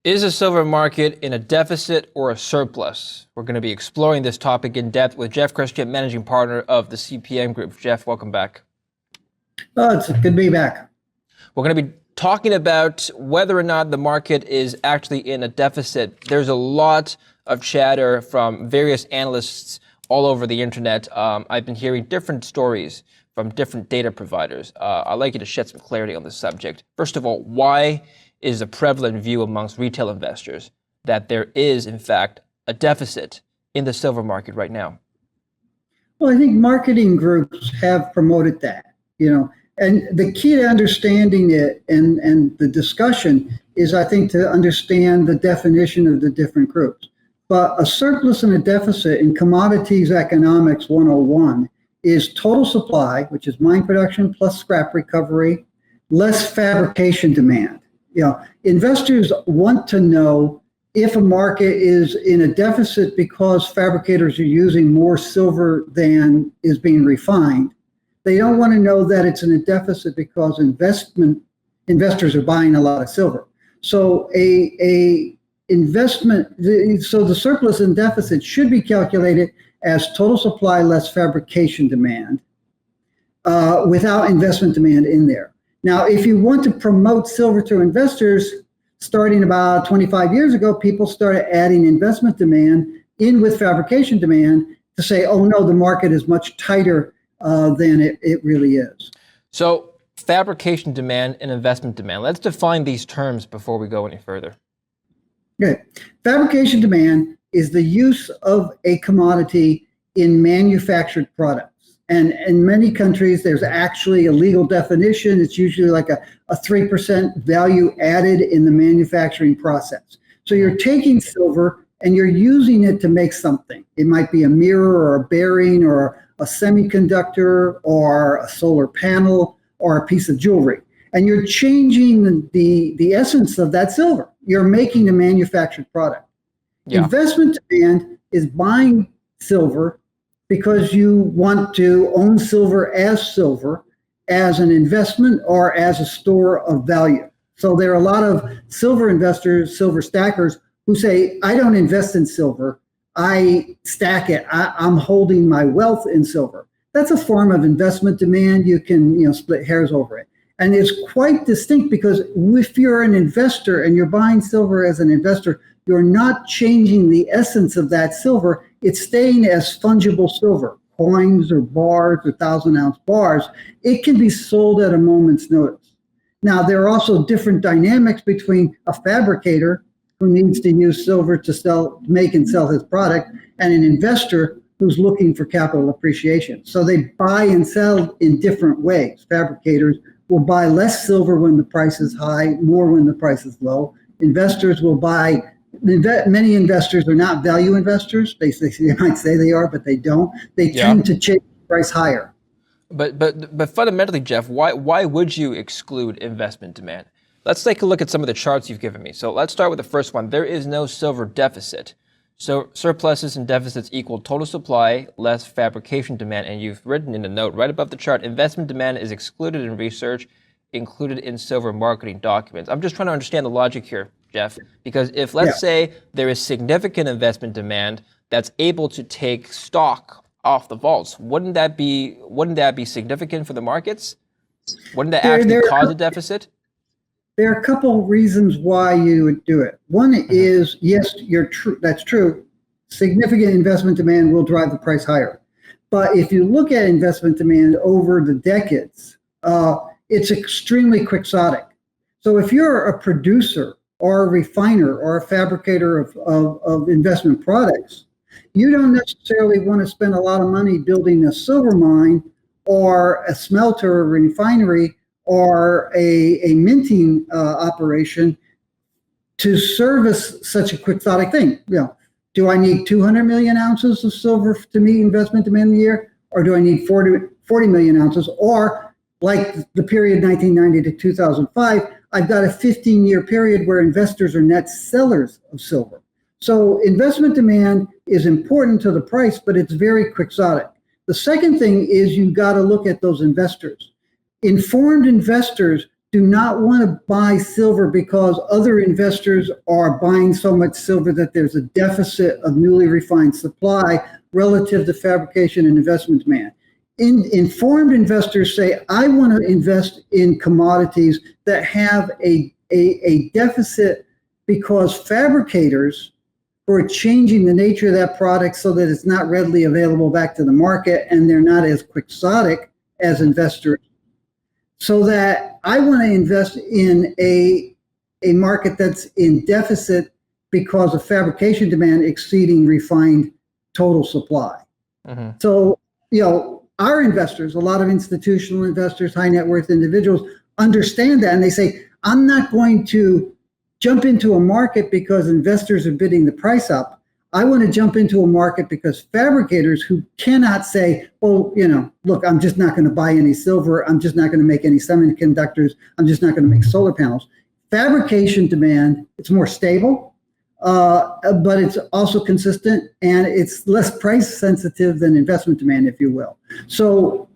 Is a silver market in a deficit or a surplus? We're going to be exploring this topic in depth with Jeff Christian, managing partner of the CPM Group. Jeff, welcome back. Oh, it's good to be back. We're going to be talking about whether or not the market is actually in a deficit. There's a lot of chatter from various analysts all over the internet. I've been hearing different stories from different data providers. I'd like you to shed some clarity on this subject. First of all, why is a prevalent view amongst retail investors that there is, in fact, a deficit in the silver market right now? Well, I think marketing groups have promoted that, and the key to understanding it and the discussion is, I think, to understand the definition of the different groups. But a surplus and a deficit in commodities economics 101 is total supply, which is mine production plus scrap recovery, less fabrication demand. Investors want to know if a market is in a deficit because fabricators are using more silver than is being refined. They don't want to know that it's in a deficit because investors are buying a lot of silver. So the surplus and deficit should be calculated as total supply less fabrication demand without investment demand in there. Now, if you want to promote silver to investors, starting about 25 years ago, people started adding investment demand in with fabrication demand to say, oh no, the market is much tighter than it really is. So fabrication demand and investment demand, let's define these terms before we go any further. Okay. Fabrication demand is the use of a commodity in manufactured products. And in many countries, there's actually a legal definition. It's usually like a 3% value added in the manufacturing process. So you're taking silver and you're using it to make something. It might be a mirror or a bearing or a semiconductor or a solar panel or a piece of jewelry. And you're changing the essence of that silver. You're making a manufactured product. Yeah. Investment demand is buying silver because you want to own silver as an investment or as a store of value. So there are a lot of silver investors, silver stackers, who say, I don't invest in silver, I stack it, I'm holding my wealth in silver. That's a form of investment demand. You can split hairs over it. And it's quite distinct because if you're an investor and you're buying silver as an investor, you're not changing the essence of that silver. It's staying as fungible silver, coins or bars or 1,000-ounce bars. It can be sold at a moment's notice. Now, there are also different dynamics between a fabricator who needs to use silver to make and sell his product and an investor who's looking for capital appreciation. So they buy and sell in different ways. Fabricators will buy less silver when the price is high, more when the price is low. Investors will buy. Many investors are not value investors. They might say they are, but they don't. They tend to chase the price higher. But fundamentally, Jeff, why would you exclude investment demand? Let's take a look at some of the charts you've given me. So let's start with the first one. There is no silver deficit. So surpluses and deficits equal total supply less fabrication demand. And you've written in the note right above the chart, investment demand is excluded in research, included in silver marketing documents. I'm just trying to understand the logic here, Jeff, because if let's say there is significant investment demand that's able to take stock off the vaults, wouldn't that be significant for the markets? Wouldn't that actually cause a deficit? There are a couple reasons why you would do it. One is, yes, that's true. Significant investment demand will drive the price higher. But if you look at investment demand over the decades, it's extremely quixotic. So if you're a producer or a refiner or a fabricator of investment products, you don't necessarily want to spend a lot of money building a silver mine or a smelter or refinery or a minting operation to service such a quixotic thing. Do I need 200 million ounces of silver to meet investment demand in the year? Or do I need 40 million ounces? Or like the period 1990 to 2005, I've got a 15-year period where investors are net sellers of silver. So investment demand is important to the price, but it's very quixotic. The second thing is you've got to look at those investors. Informed investors do not want to buy silver because other investors are buying so much silver that there's a deficit of newly refined supply relative to fabrication and investment demand. Informed investors say, I want to invest in commodities that have a deficit because fabricators who are changing the nature of that product so that it's not readily available back to the market and they're not as quixotic as investors. So that I want to invest in a market that's in deficit because of fabrication demand exceeding refined total supply. Mm-hmm. So, our investors, a lot of institutional investors, high net worth individuals understand that, and they say, I'm not going to jump into a market because investors are bidding the price up. I want to jump into a market because fabricators who cannot say, oh, look, I'm just not going to buy any silver. I'm just not going to make any semiconductors. I'm just not going to make solar panels. Fabrication demand, it's more stable, but it's also consistent and it's less price sensitive than investment demand, if you will. So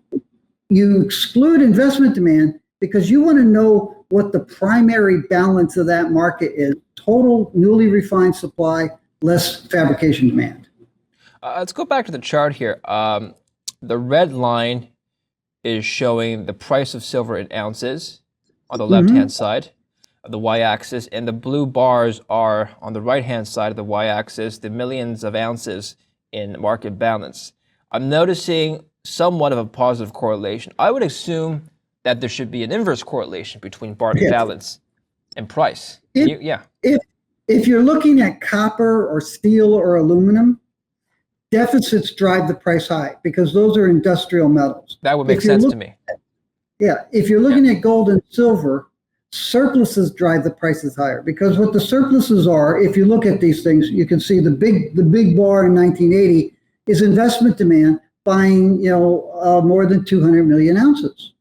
you exclude investment demand because you want to know what the primary balance of that market is. Total newly refined supply, less fabrication demand. Let's go back to the chart here. The red line is showing the price of silver in ounces on the left-hand side of the y-axis, and the blue bars are on the right-hand side of the y-axis, the millions of ounces in market balance. I'm noticing somewhat of a positive correlation. I would assume that there should be an inverse correlation between barter balance and price. If you're looking at copper or steel or aluminum, deficits drive the price high because those are industrial metals. That would make sense to me. If you're looking at gold and silver, surpluses drive the prices higher because what the surpluses are, if you look at these things, you can see the big bar in 1980 is investment demand buying more than 200 million ounces.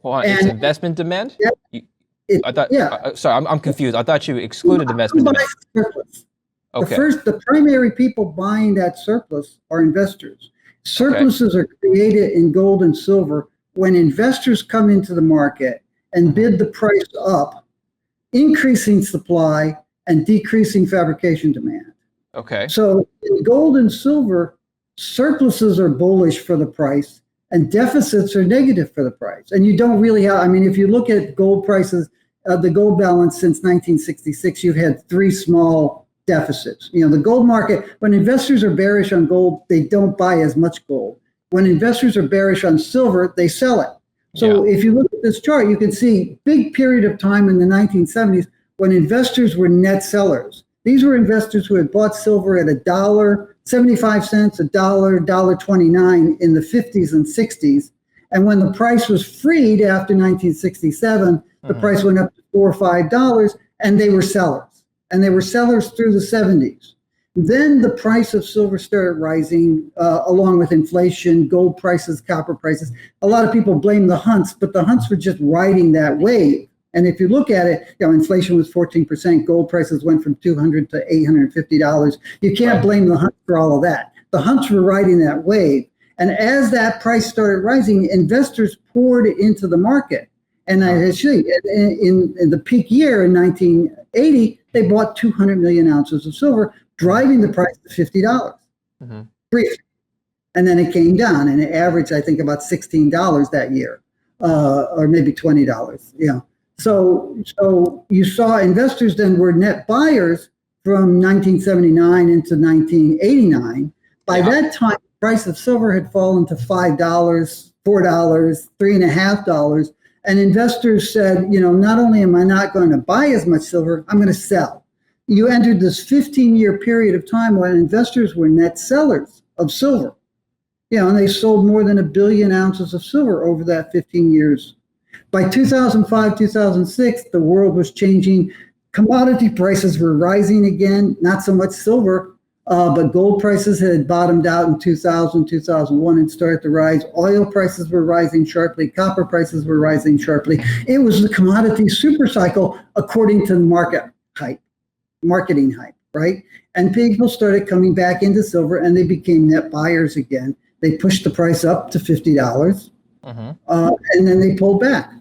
Well, it's investment demand? Sorry, I'm confused. I thought you excluded investment demand. Surplus. Okay. The primary people buying that surplus are investors. Surpluses are created in gold and silver when investors come into the market and bid the price up, increasing supply and decreasing fabrication demand. Okay. So in gold and silver, surpluses are bullish for the price and deficits are negative for the price. And you don't really have, if you look at gold prices, the gold balance since 1966, you've had three small deficits. The gold market, when investors are bearish on gold, they don't buy as much gold. When investors are bearish on silver, they sell it. So if you look at this chart, you can see big period of time in the 1970s when investors were net sellers. These were investors who had bought silver at $1.75, $1, $1.29 in the 50s and 60s. And when the price was freed after 1967, the price went up to $4 or $5, and they were sellers. And they were sellers through the 70s. Then the price of silver started rising along with inflation, gold prices, copper prices. A lot of people blame the hunts, but the hunts were just riding that wave. And if you look at it, inflation was 14%. Gold prices went from $200 to $850. You can't blame the hunt for all of that. The hunts were riding that wave. And as that price started rising, investors poured into the market. And actually, in the peak year in 1980, they bought 200 million ounces of silver, driving the price to $50. Briefly. And then it came down, and it averaged, I think, about $16 that year, or maybe $20. So you saw investors then were net buyers from 1979 into 1989. By that time, the price of silver had fallen to $5, $4, $3.50. And investors said, not only am I not going to buy as much silver, I'm going to sell. You entered this 15-year period of time when investors were net sellers of silver. And they sold more than 1 billion ounces of silver over that 15 years. By 2005, 2006, the world was changing. Commodity prices were rising again, not so much silver, but gold prices had bottomed out in 2000, 2001 and started to rise. Oil prices were rising sharply. Copper prices were rising sharply. It was the commodity super cycle according to the marketing hype, right? And people started coming back into silver and they became net buyers again. They pushed the price up to $50, and then they pulled back.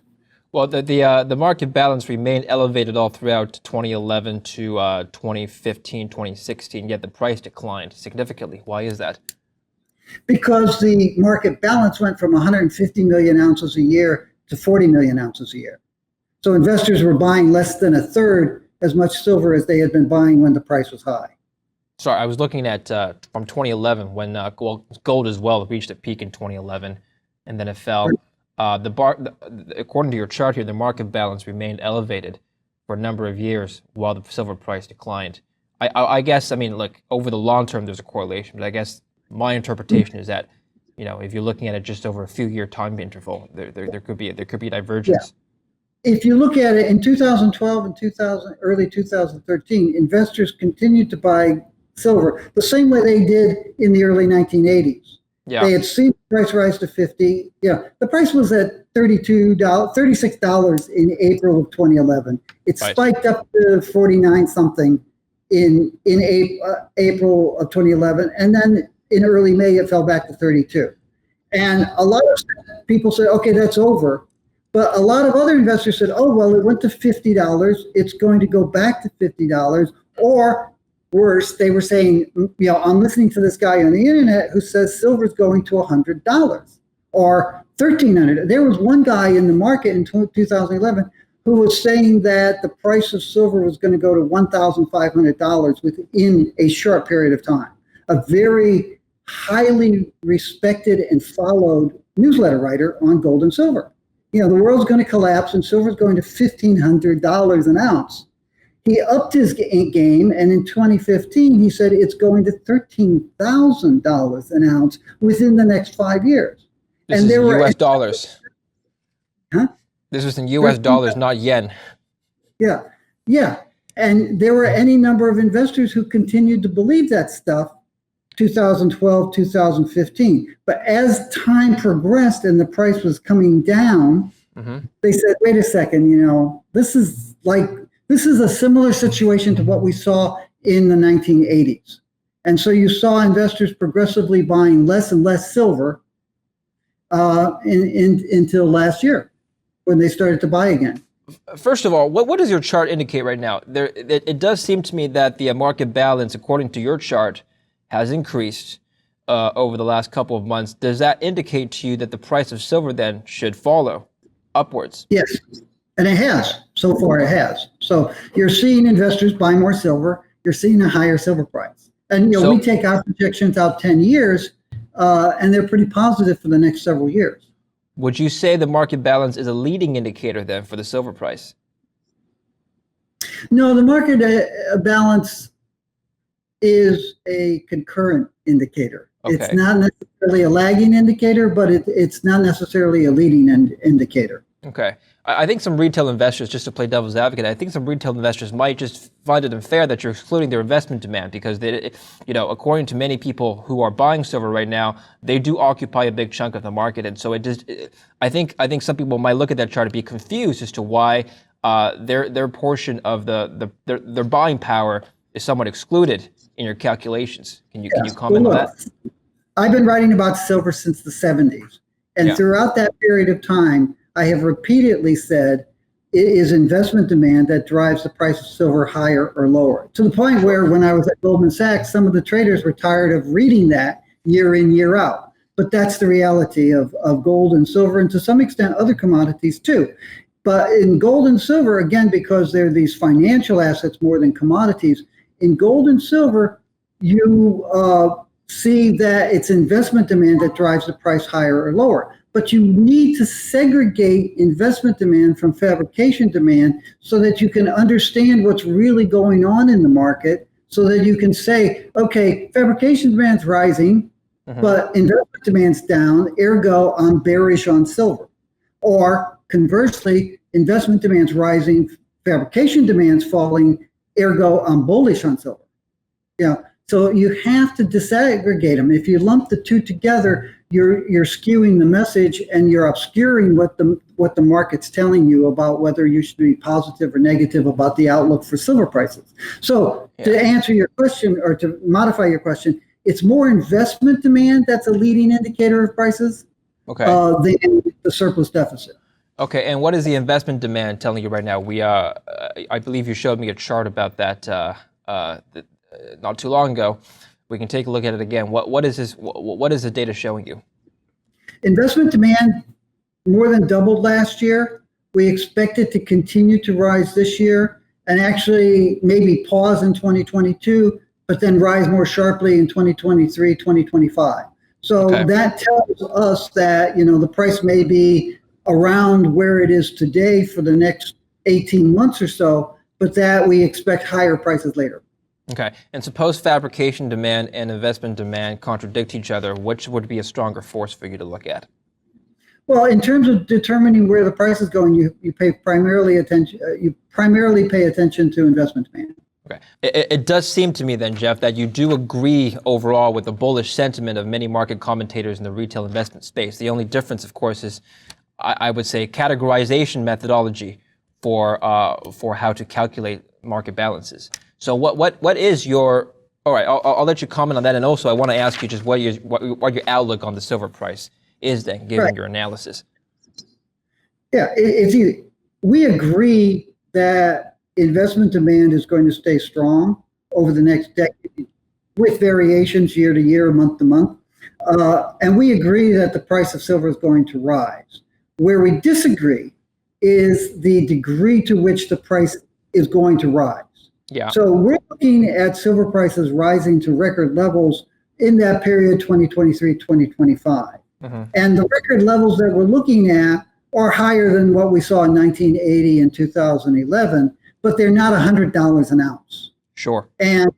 Well, the market balance remained elevated all throughout 2011 to 2015, 2016, yet the price declined significantly. Why is that? Because the market balance went from 150 million ounces a year to 40 million ounces a year. So investors were buying less than a third as much silver as they had been buying when the price was high. Sorry, I was looking at from 2011 when gold as well reached a peak in 2011, and then it fell. According to your chart here, the market balance remained elevated for a number of years while the silver price declined. I guess, I mean, look, over the long term, there's a correlation, but I guess my interpretation is that, if you're looking at it just over a few-year time interval, there could be a divergence. Yeah. If you look at it in 2012 and early 2013, investors continued to buy silver the same way they did in the early 1980s. Yeah. They had seen the price rise to 50. Yeah, the price was at $36 in April of 2011. It Right. spiked up to 49 something in April of 2011, and then in early May it fell back to 32. And a lot of people said, okay, that's over. But a lot of other investors said, oh, well, it went to $50. It's going to go back to $50. Or worse, they were saying, I'm listening to this guy on the internet who says silver's going to $100 or $1,300. There was one guy in the market in 2011 who was saying that the price of silver was going to go to $1,500 within a short period of time. A very highly respected and followed newsletter writer on gold and silver. The world's going to collapse and silver's going to $1,500 an ounce. He upped his game, and in 2015, he said it's going to $13,000 an ounce within the next 5 years. This is in U.S. dollars. Huh? This was in U.S. dollars, not yen. Yeah. And there were any number of investors who continued to believe that stuff 2012, 2015. But as time progressed and the price was coming down, they said, wait a second, this is a similar situation to what we saw in the 1980s. And so you saw investors progressively buying less and less silver until last year when they started to buy again. First of all, what does your chart indicate right now? It does seem to me that the market balance, according to your chart, has increased over the last couple of months. Does that indicate to you that the price of silver then should follow upwards? Yes, and it has. So far it has. So you're seeing investors buy more silver. You're seeing a higher silver price. And we take our projections out 10 years, and they're pretty positive for the next several years. Would you say the market balance is a leading indicator then for the silver price? No, the market balance is a concurrent indicator. Okay. It's not necessarily a lagging indicator, but it's not necessarily a leading indicator. Okay. I think some retail investors, just to play devil's advocate, I think some retail investors might just find it unfair that you're excluding their investment demand because, according to many people who are buying silver right now, they do occupy a big chunk of the market. And so I think some people might look at that chart and be confused as to why their portion of their buying power is somewhat excluded in your calculations. Can you comment on that? I've been writing about silver since the 70s. And throughout that period of time, I have repeatedly said it is investment demand that drives the price of silver higher or lower. To the point where when I was at Goldman Sachs, some of the traders were tired of reading that year in, year out. But that's the reality of gold and silver, and to some extent other commodities too. But in gold and silver, again, because they're these financial assets more than commodities, in gold and silver, you see that it's investment demand that drives the price higher or lower. But you need to segregate investment demand from fabrication demand so that you can understand what's really going on in the market, so that you can say, okay, fabrication demand's rising, but investment demand's down, ergo I'm bearish on silver. Or conversely, investment demand's rising, fabrication demand's falling, ergo I'm bullish on silver. So you have to disaggregate them. If you lump the two together, you're skewing the message and you're obscuring what the market's telling you about whether you should be positive or negative about the outlook for silver prices. So to answer your question or to modify your question, it's more investment demand that's a leading indicator of prices than the surplus deficit. Okay, and what is the investment demand telling you right now? I believe you showed me a chart about that not too long ago. We can take a look at it again. What is this? What is the data showing you? Investment demand more than doubled last year. We expect it to continue to rise this year and actually maybe pause in 2022, but then rise more sharply in 2023, 2025. So Okay. that tells us that, the price may be around where it is today for the next 18 months or so, but that we expect higher prices later. Okay, and suppose fabrication demand and investment demand contradict each other, which would be a stronger force for you to look at? Well, in terms of determining where the price is going, you pay primarily attention. You primarily pay attention to investment demand. Okay, it does seem to me then, Jeff, that you do agree overall with the bullish sentiment of many market commentators in the retail investment space. The only difference, of course, is I would say categorization methodology for how to calculate market balances. So what is your, all right, I'll let you comment on that. And also I want to ask you just what your outlook on the silver price is then, given your analysis. Yeah, it's easy. We agree that investment demand is going to stay strong over the next decade with variations year to year, month to month. And we agree that the price of silver is going to rise. Where we disagree is the degree to which the price is going to rise. Yeah. So we're looking at silver prices rising to record levels in that period, 2023, 2025. Mm-hmm. And the record levels that we're looking at are higher than what we saw in 1980 and 2011, but they're not $100 an ounce. Sure. And,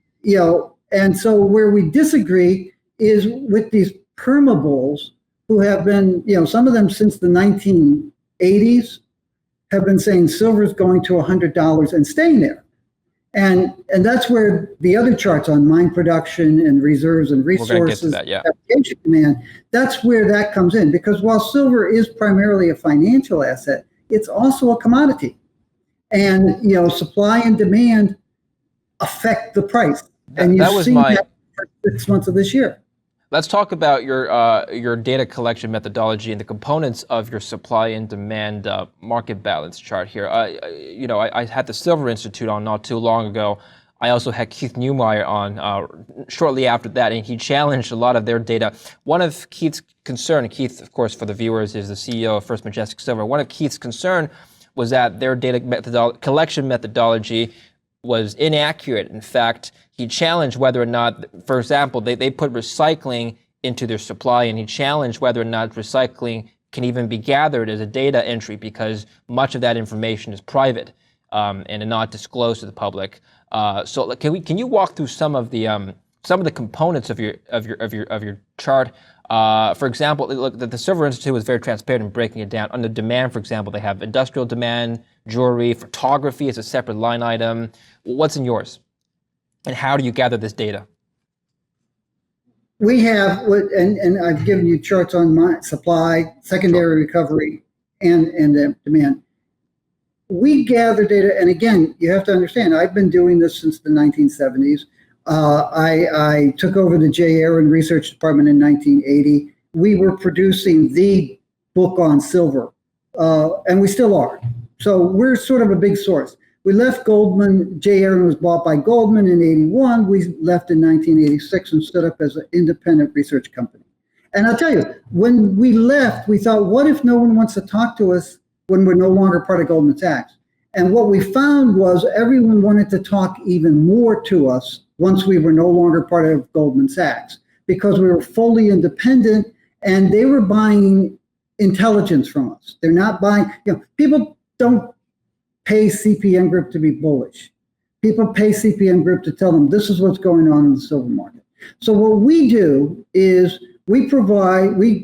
and so where we disagree is with these permabulls who have been, some of them since the 1980s have been saying silver is going to $100 and staying there. And that's where the other charts on mine production and reserves and resources, fabrication demand, that's where that comes in. Because while silver is primarily a financial asset, it's also a commodity. And, supply and demand affect the price. And you've seen that for 6 months of this year. Let's talk about your data collection methodology and the components of your supply and demand market balance chart here. I had the Silver Institute on not too long ago. I also had Keith Neumeyer on shortly after that, and he challenged a lot of their data. One of Keith's concern, Keith, of course, for the viewers, is the CEO of First Majestic Silver. One of Keith's concern was that their data collection methodology was inaccurate. In fact, he challenged whether or not, for example, they put recycling into their supply, and he challenged whether or not recycling can even be gathered as a data entry because much of that information is private and not disclosed to the public. So can you walk through some of the components of your chart? For example, look, the Silver Institute was very transparent in breaking it down. On the demand, for example, they have industrial demand, jewelry, photography is a separate line item. What's in yours? And how do you gather this data? We have, and I've given you charts on my supply, secondary recovery, and demand. We gather data, and again, you have to understand, I've been doing this since the 1970s. I took over the J. Aaron Research Department in 1980. We were producing the book on silver, and we still are. So we're sort of a big source. We left Goldman. J. Aaron was bought by Goldman in 81. We left in 1986 and stood up as an independent research company. And I'll tell you, when we left, we thought, what if no one wants to talk to us when we're no longer part of Goldman Sachs? And what we found was everyone wanted to talk even more to us once we were no longer part of Goldman Sachs, because we were fully independent and they were buying intelligence from us. They're not buying, people don't pay CPM Group to be bullish. People pay CPM Group to tell them this is what's going on in the silver market. So what we do is we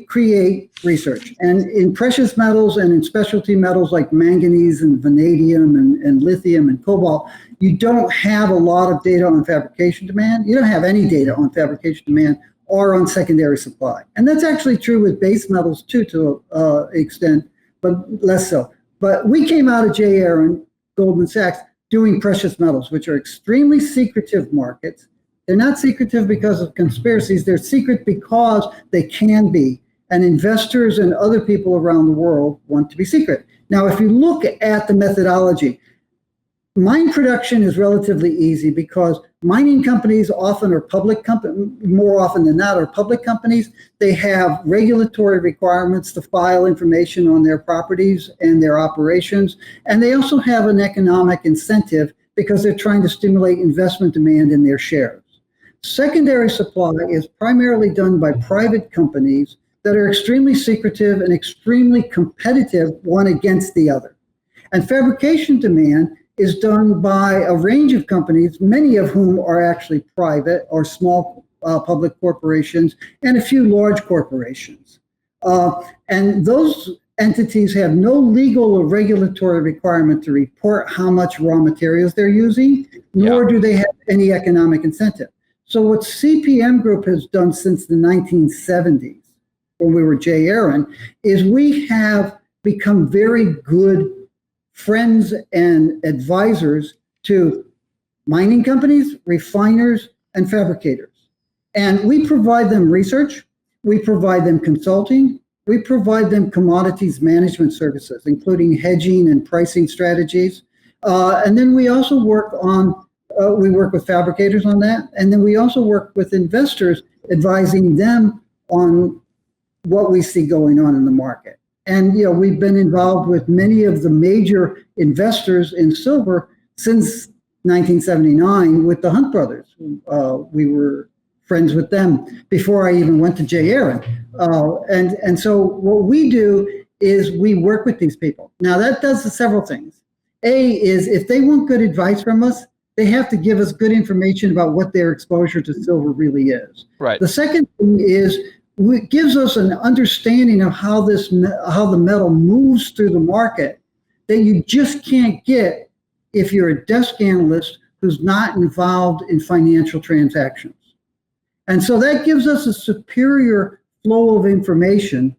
create research. And in precious metals and in specialty metals like manganese and vanadium and lithium and cobalt, you don't have a lot of data on fabrication demand. You don't have any data on fabrication demand or on secondary supply. And that's actually true with base metals too, to an extent, but less so. But we came out of J. Aaron, Goldman Sachs, doing precious metals, which are extremely secretive markets. They're not secretive because of conspiracies. They're secret because they can be. and investors and other people around the world want to be secret. Now, if you look at the methodology, mine production is relatively easy because mining companies often are public companies, more often than not are public companies. They have regulatory requirements to file information on their properties and their operations. And they also have an economic incentive because they're trying to stimulate investment demand in their shares. Secondary supply is primarily done by private companies that are extremely secretive and extremely competitive one against the other. And fabrication demand is done by a range of companies, many of whom are actually private or small public corporations and a few large corporations. And those entities have no legal or regulatory requirement to report how much raw materials they're using, nor do they have any economic incentive. So what CPM Group has done since the 1970s, when we were J. Aaron, is we have become very good friends and advisors to mining companies, refiners, and fabricators. And we provide them research, we provide them consulting, we provide them commodities management services, including hedging and pricing strategies. And then we also work with fabricators on that. And then we also work with investors, advising them on what we see going on in the market. And we've been involved with many of the major investors in silver since 1979 with the Hunt brothers. We were friends with them before I even went to J. Aaron. And so what we do is we work with these people. Now that does several things. A is if they want good advice from us, they have to give us good information about what their exposure to silver really is. Right. The second thing is it gives us an understanding of how the metal moves through the market that you just can't get if you're a desk analyst who's not involved in financial transactions. And so that gives us a superior flow of information,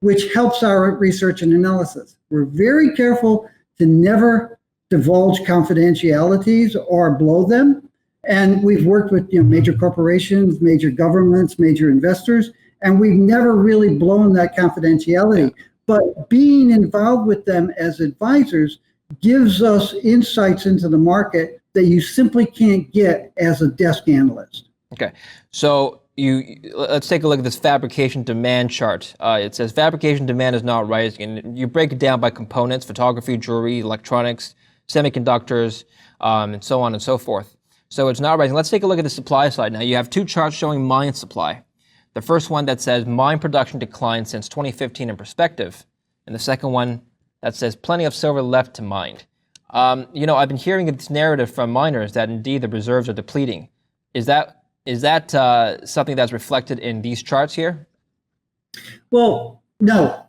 which helps our research and analysis. We're very careful to never divulge confidentialities or blow them. And we've worked with major corporations, major governments, major investors, and we've never really blown that confidentiality. But being involved with them as advisors gives us insights into the market that you simply can't get as a desk analyst. Okay, so let's take a look at this fabrication demand chart. It says fabrication demand is not rising, and you break it down by components: photography, jewelry, electronics, semiconductors, and so on and so forth. So it's not rising. Let's take a look at the supply side now. You have two charts showing mine supply. The first one that says mine production declined since 2015 in perspective, and the second one that says plenty of silver left to mine. I've been hearing this narrative from miners that indeed the reserves are depleting. Is that something that's reflected in these charts here? Well, no,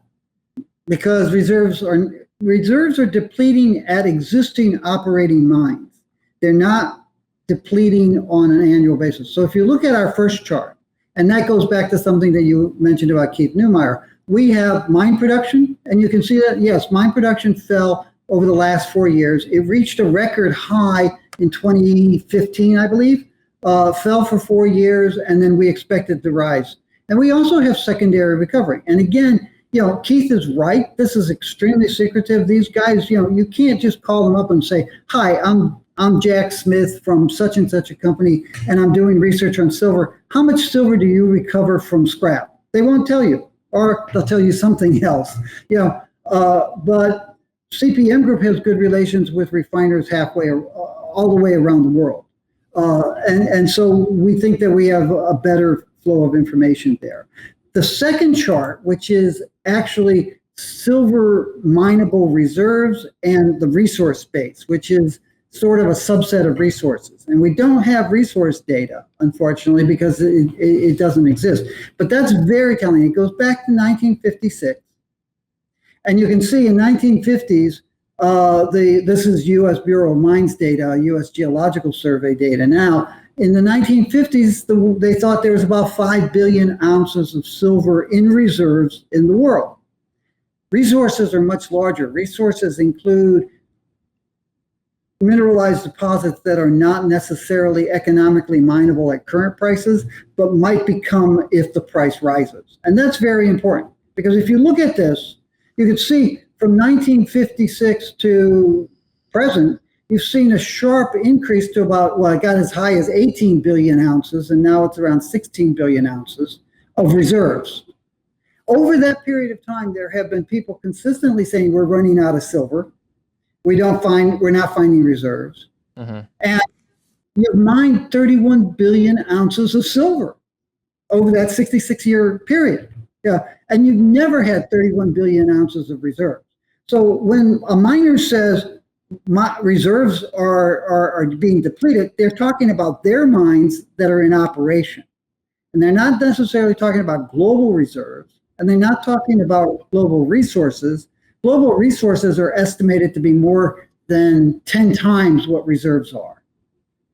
because reserves are depleting at existing operating mines. They're not depleting on an annual basis. So if you look at our first chart, and that goes back to something that you mentioned about Keith Neumeyer, we have mine production, and you can see that, yes, mine production fell over the last 4 years. It reached a record high in 2015, I believe, fell for 4 years, and then we expect it to rise. And we also have secondary recovery. And again, Keith is right. This is extremely secretive. These guys, you can't just call them up and say, "Hi, I'm Jack Smith from such and such a company, and I'm doing research on silver. How much silver do you recover from scrap?" They won't tell you, or they'll tell you something else. But CPM Group has good relations with refiners halfway, all the way around the world. And so we think that we have a better flow of information there. The second chart, which is actually silver mineable reserves and the resource base, which is sort of a subset of resources. And we don't have resource data, unfortunately, because it doesn't exist. But that's very telling. It goes back to 1956. And you can see in 1950s, this is U.S. Bureau of Mines data, U.S. Geological Survey data. Now, in the 1950s, they thought there was about 5 billion ounces of silver in reserves in the world. Resources are much larger. Resources include mineralized deposits that are not necessarily economically mineable at current prices, but might become if the price rises. And that's very important, because if you look at this, you can see from 1956 to present, you've seen a sharp increase to about, well, it got as high as 18 billion ounces, and now it's around 16 billion ounces of reserves. Over that period of time, there have been people consistently saying we're running out of silver. We're not finding reserves. And you've mined 31 billion ounces of silver over that 66-year period. Yeah, and you've never had 31 billion ounces of reserves. So when a miner says my reserves are being depleted, they're talking about their mines that are in operation. And they're not necessarily talking about global reserves, and they're not talking about global resources. Global resources are estimated to be more than 10 times what reserves are.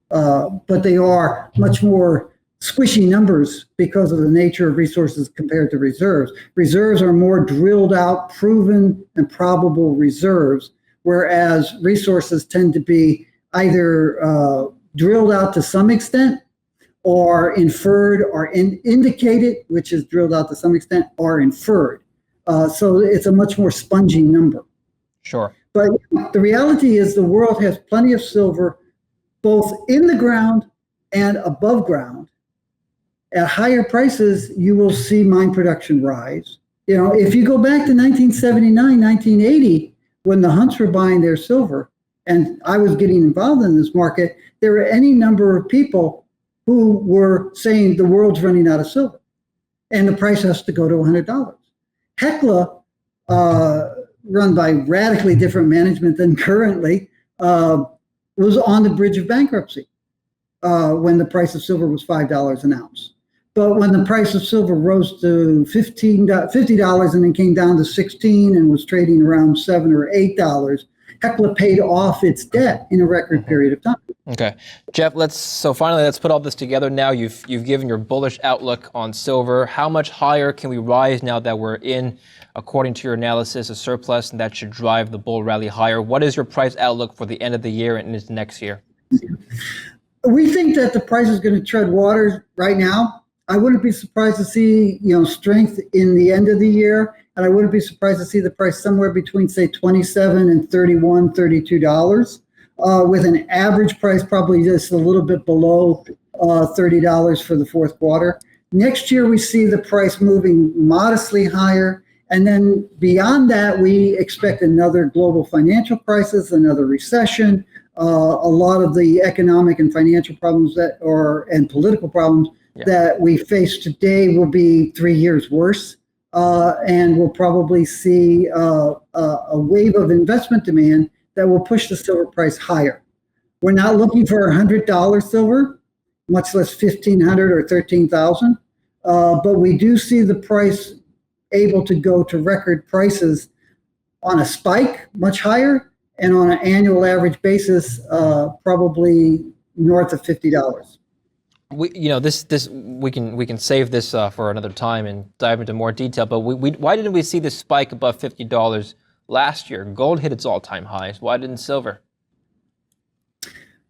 But they are much more squishy numbers because of the nature of resources compared to reserves. Reserves are more drilled out, proven, and probable reserves, whereas resources tend to be either drilled out to some extent, or inferred, or indicated, which is drilled out to some extent, or inferred. So it's a much more spongy number. Sure. But the reality is the world has plenty of silver, both in the ground and above ground. At higher prices, you will see mine production rise. You know, if you go back to 1979, 1980, when the Hunts were buying their silver, and I was getting involved in this market, there were any number of people who were saying the world's running out of silver, and the price has to go to $100. Hecla, run by radically different management than currently, was on the bridge of bankruptcy when the price of silver was $5 an ounce. But when the price of silver rose to $50 and then came down to $16 and was trading around $7 or $8, Hecla paid off its debt in a record period of time. Okay, Jeff. Finally let's put all this together. Now you've given your bullish outlook on silver. How much higher can we rise now that we're in, according to your analysis, a surplus, and that should drive the bull rally higher? What is your price outlook for the end of the year and into next year? We think that the price is going to tread water right now. I wouldn't be surprised to see, strength in the end of the year, and I wouldn't be surprised to see the price somewhere between, say, $27 and $31, $32, with an average price probably just a little bit below $30 for the fourth quarter. Next year, we see the price moving modestly higher, and then beyond that, we expect another global financial crisis, another recession. A lot of the economic and financial problems and political problems that we face today will be 3 years worse, and we'll probably see a wave of investment demand that will push the silver price higher. We're not looking for $100 silver, much less $1,500 or $13,000, but we do see the price able to go to record prices on a spike much higher, and on an annual average basis, probably north of $50. We can save this for another time and dive into more detail. But why didn't we see this spike above $50 last year? Gold hit its all-time highs. Why didn't silver?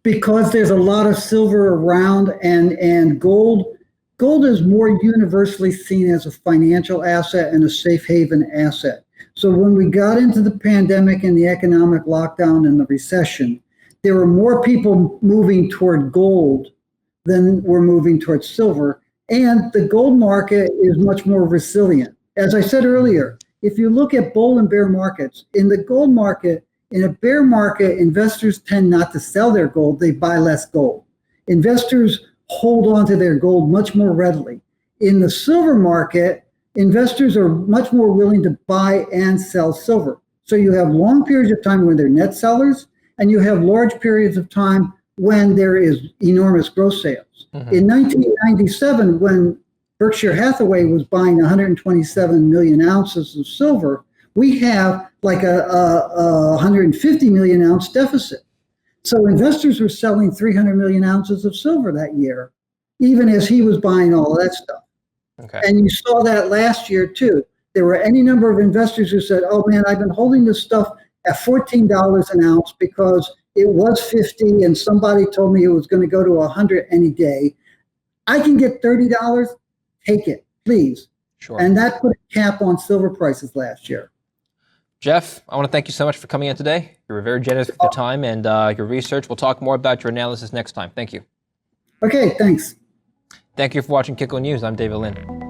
Because there's a lot of silver around, and gold is more universally seen as a financial asset and a safe haven asset. So when we got into the pandemic and the economic lockdown and the recession, there were more people moving toward gold than were moving towards silver. And the gold market is much more resilient. As I said earlier, if you look at bull and bear markets, in the gold market, in a bear market, investors tend not to sell their gold, they buy less gold. Investors hold on to their gold much more readily. In the silver market, investors are much more willing to buy and sell silver. So you have long periods of time when they're net sellers, and you have large periods of time when there is enormous gross sales. In 1997, when Berkshire Hathaway was buying 127 million ounces of silver, we have like a 150 million ounce deficit. So investors were selling 300 million ounces of silver that year, even as he was buying all of that stuff. Okay. And you saw that last year too. There were any number of investors who said, oh man, I've been holding this stuff at $14 an ounce because it was 50 and somebody told me it was going to go to 100 any day, I can get $30, take it, please. Sure. And that put a cap on silver prices last year. Jeff, I want to thank you so much for coming in today. You were very generous with your time and your research. We'll talk more about your analysis next time. Thank you. Okay, thanks. Thank you for watching Kitco News. I'm David Lin.